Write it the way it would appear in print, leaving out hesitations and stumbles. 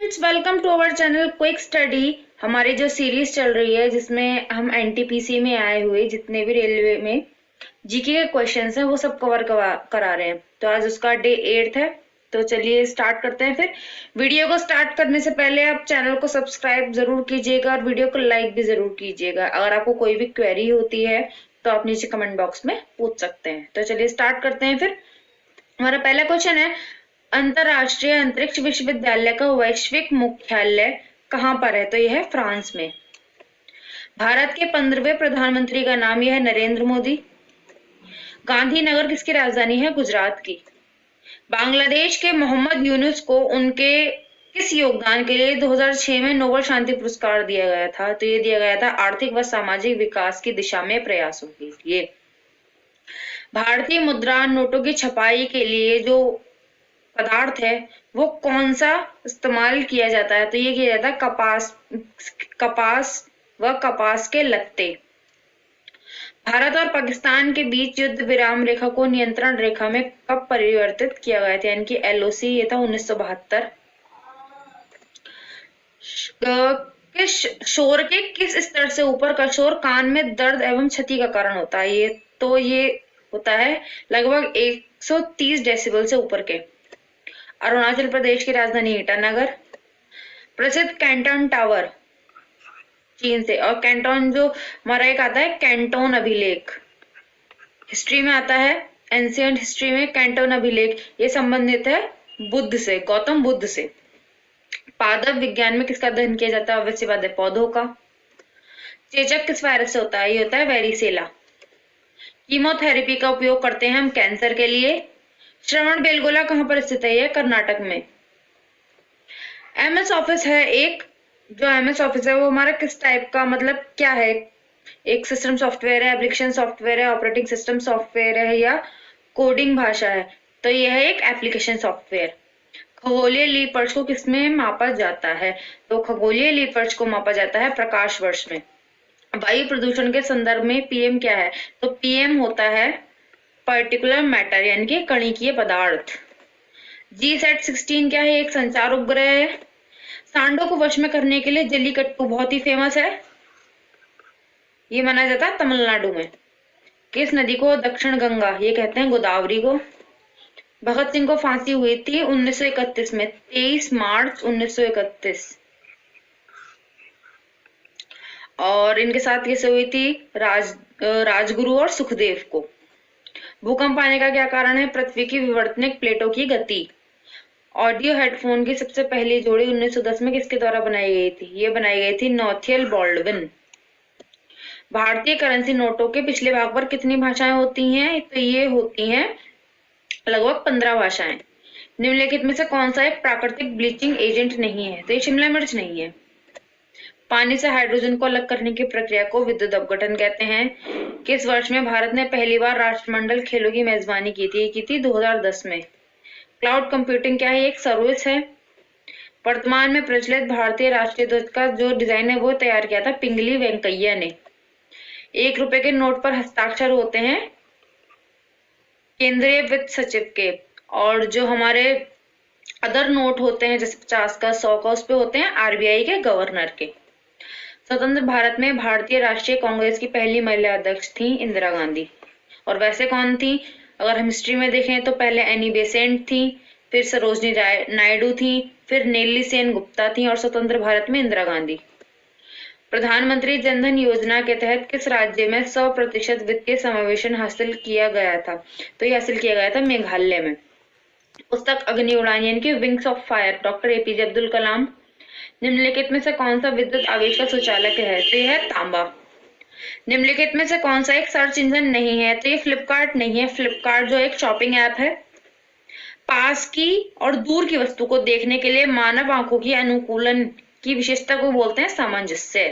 Friends, welcome to our channel quick study. हमारी जो series चल रही है जिसमें हम एनटीपीसी में आए हुए जितने भी रेलवे में जीके के क्वेश्चंस हैं वो सब कवर करा रहे हैं। तो आज उसका डे 8 है। तो चलिए स्टार्ट करते हैं। फिर वीडियो को स्टार्ट करने से पहले आप चैनल को सब्सक्राइब जरूर कीजिएगा और वीडियो को लाइक भी जरूर कीजिएगा। अगर आपको कोई भी क्वेरी होती है तो आप नीचे कमेंट बॉक्स में पूछ सकते हैं। तो चलिए स्टार्ट करते हैं। फिर हमारा पहला क्वेश्चन है, अंतरराष्ट्रीय अंतरिक्ष विश्वविद्यालय का वैश्विक मुख्यालय कहाँ पर है? तो यह है फ्रांस में। भारत के 15वें प्रधानमंत्री का नाम यह है नरेंद्र मोदी। गांधीनगर किसकी राजधानी है? गुजरात की। बांग्लादेश के मोहम्मद यूनुस को उनके किस योगदान के लिए 2006 में नोबेल शांति पुरस्कार दिया गया था? तो ये दिया गया था आर्थिक व सामाजिक विकास की दिशा में प्रयासों के लिए। भारतीय मुद्रा नोटों की छपाई के लिए जो पदार्थ है वो कौन सा इस्तेमाल किया जाता है? तो ये किया जाता है कपास व कपास के लत्ते। भारत और पाकिस्तान के बीच युद्ध विराम रेखा को नियंत्रण रेखा में कब परिवर्तित किया गया था? यानी कि एलओसी, ये था 1972। शोर के किस स्तर से ऊपर का शोर कान में दर्द एवं क्षति का कारण होता है? ये होता है लगभग 130 डेसिबल से ऊपर के। अरुणाचल प्रदेश की राजधानी ईटानगर। प्रसिद्ध कैंटन टावर चीन से। और कैंटोन जो हमारा एक आता है कैंटोन अभिलेख, हिस्ट्री में आता है, एंशिएंट हिस्ट्री में कैंटोन अभिलेख ये संबंधित है बुद्ध से, गौतम बुद्ध से। पादप विज्ञान में किसका अध्ययन किया जाता है? ऑब्वियसली बात है पौधों का। चेचक किस वायरस से होता है? ये होता है वेरिसेला। कीमोथेरेपी का उपयोग करते हैं हम कैंसर के लिए। श्रवण बेलगोला कहाँ पर स्थित है? यह कर्नाटक में। एमएस ऑफिस है एक, जो एमएस ऑफिस है वो हमारा किस टाइप का, मतलब क्या है? एक सिस्टम सॉफ्टवेयर है, एप्लीकेशन सॉफ्टवेयर है, ऑपरेटिंग सिस्टम सॉफ्टवेयर है या कोडिंग भाषा है? तो यह है एक एप्लीकेशन सॉफ्टवेयर। खगोलीय लीप वर्ष को किसमें मापा जाता है? तो खगोलीय लीप वर्ष को मापा जाता है प्रकाश वर्ष में। वायु प्रदूषण के संदर्भ में पीएम क्या है? तो पीएम होता है पर्टिकुलर मैटर, यानी कि कणिकीय पदार्थ। GSAT-16 क्या है? एक संचार उपग्रह है। सांडों को वश में करने के लिए जल्लीकट्टू बहुत ही फेमस है, ये माना जाता है तमिलनाडु में। किस नदी को दक्षिण गंगा? ये कहते हैं गोदावरी को। भगत सिंह को फांसी हुई थी 1931 में, 23 मार्च 1931। और इनके साथ कैसे हुई थी? राजगुरु और सुखदेव को। भूकंप आने का क्या कारण है? पृथ्वी की विवर्तनिक प्लेटों की गति। ऑडियो हेडफोन की सबसे पहली जोड़ी 1910 में किसके द्वारा बनाई गई थी? ये बनाई गई थी नॉथियल बॉल्डविन। भारतीय करेंसी नोटों के पिछले भाग पर कितनी भाषाएं होती हैं? तो ये होती हैं लगभग 15 भाषाएं। निम्नलिखित में से कौन सा एक प्राकृतिक ब्लीचिंग एजेंट नहीं है? तो ये शिमला मिर्च नहीं है। पानी से हाइड्रोजन को अलग करने की प्रक्रिया को विद्युत अपघटन कहते हैं। किस वर्ष में भारत ने पहली बार राष्ट्रमंडल खेलों की मेजबानी की थी? 2010 में। क्लाउड कंप्यूटिंग क्या है? एक सर्विस है। वर्तमान में प्रचलित भारतीय राष्ट्रीय ध्वज का जो डिजाइन है वो तैयार किया था पिंगली वेंकैया ने। 1 रुपए के नोट पर हस्ताक्षर होते हैं केंद्रीय वित्त सचिव के, और जो हमारे अदर नोट होते हैं जैसे 50 का, 100 का, उस पे होते हैं आरबीआई के गवर्नर के। स्वतंत्र भारत में भारतीय राष्ट्रीय कांग्रेस की पहली महिला अध्यक्ष थी इंदिरा गांधी। और वैसे कौन थी? अगर हम हिस्ट्री में देखें तो पहले एनी बेसेंट थी, फिर सरोजनी नायडू थी, फिर नेल्ली सेन गुप्ता थी और स्वतंत्र भारत में इंदिरा गांधी। प्रधानमंत्री जनधन योजना के तहत किस राज्य में 100% वित्तीय समावेशन हासिल किया गया था? तो ये हासिल किया गया था मेघालय में। पुस्तक अग्नि उड़ान यानी कि wings of fire, doctor APJ Abdul Kalam. निम्नलिखित में से कौन सा विद्युत आवेश का सुचालक है? तो यह है तांबा। निम्नलिखित में से कौन सा एक सर्च इंजन नहीं है? तो ये फ्लिपकार्ट नहीं है। फ्लिपकार्ट जो एक शॉपिंग ऐप है। पास की और दूर की वस्तु को देखने के लिए मानव आंखों की अनुकूलन की विशेषता को बोलते हैं सामंजस्य।